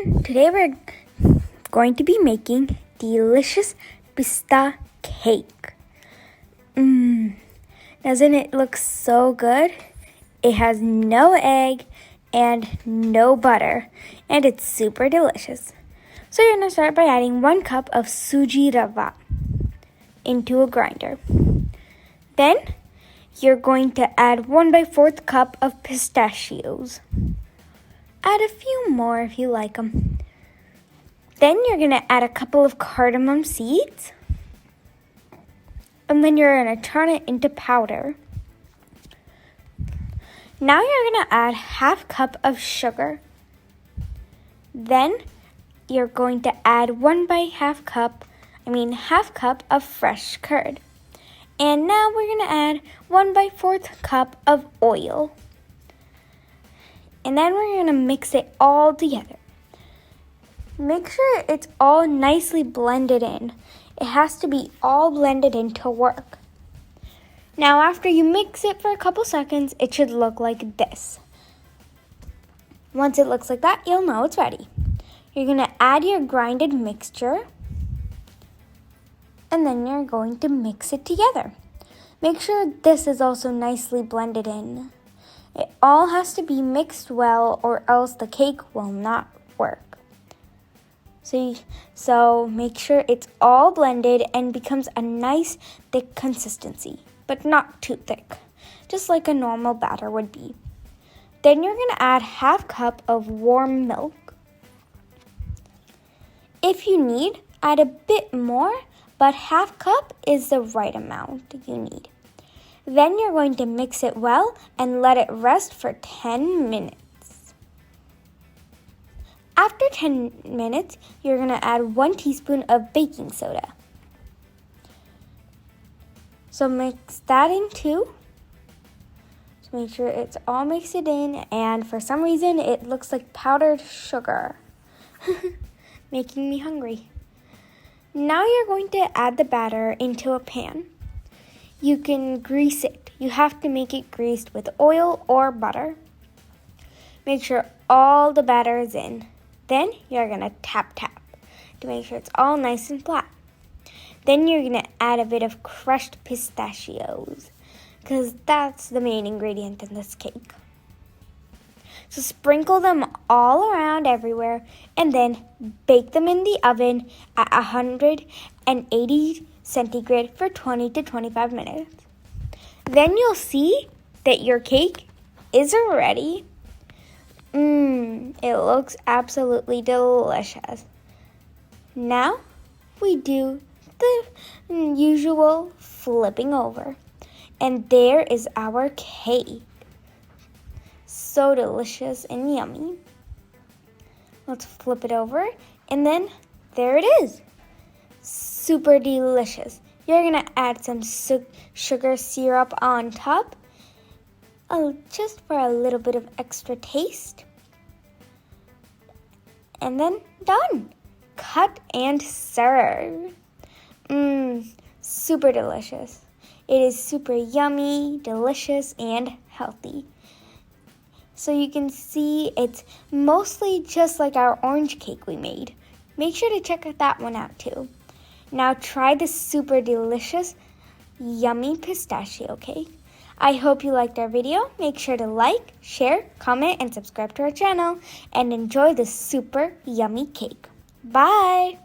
everyone, today we're going to be making delicious pista cake. Doesn't it look so good? It has no egg and no butter, and it's super delicious. So you're going to start by adding 1 cup of suji rava into a grinder. Then you're going to add 1/4 cup of pistachios. Add a few more if you like them. Then you're going to add a couple of cardamom seeds. And then you're going to turn it into powder. Now you're going to add 1/2 cup of sugar. Then you're going to add 1/2 cup of fresh curd. And now we're going to add 1/4 cup of oil. And then we're going to mix it all together. Make sure it's all nicely blended in. It has to be all blended in to work. Now after you mix it for a couple seconds, it should look like this. Once it looks like that, you'll know it's ready. You're going to add your grinded mixture. And then you're going to mix it together. Make sure this is also nicely blended in. It all has to be mixed well or else the cake will not work. So make sure it's all blended and becomes a nice thick consistency, but not too thick, just like a normal batter would be. Then you're going to add 1/2 cup of warm milk. If you need, add a bit more, but 1/2 cup is the right amount you need. Then you're going to mix it well and let it rest for 10 minutes. After 10 minutes, you're going to add 1 teaspoon of baking soda. So mix that in too. So make sure it's all mixed in, and for some reason it looks like powdered sugar. Making me hungry. Now you're going to add the batter into a pan. You can grease it. You have to make it greased with oil or butter. Make sure all the batter is in. Then you're going to tap to make sure it's all nice and flat. Then you're going to add a bit of crushed pistachios, because that's the main ingredient in this cake. So sprinkle them all around everywhere and then bake them in the oven at 180 centigrade for 20 to 25 minutes. Then you'll see that your cake is ready. It looks absolutely delicious. Now we do the usual flipping over. And there is our cake. So delicious and yummy. Let's flip it over, and then there it is. Super delicious. You're going to add some sugar syrup on top, just for a little bit of extra taste. And then done. Cut and serve. Super delicious. It is super yummy, delicious, and healthy. So you can see it's mostly just like our orange cake we made. Make sure to check that one out too. Now try this super delicious, yummy pistachio cake. I hope you liked our video. Make sure to like, share, comment, and subscribe to our channel. And enjoy this super yummy cake. Bye!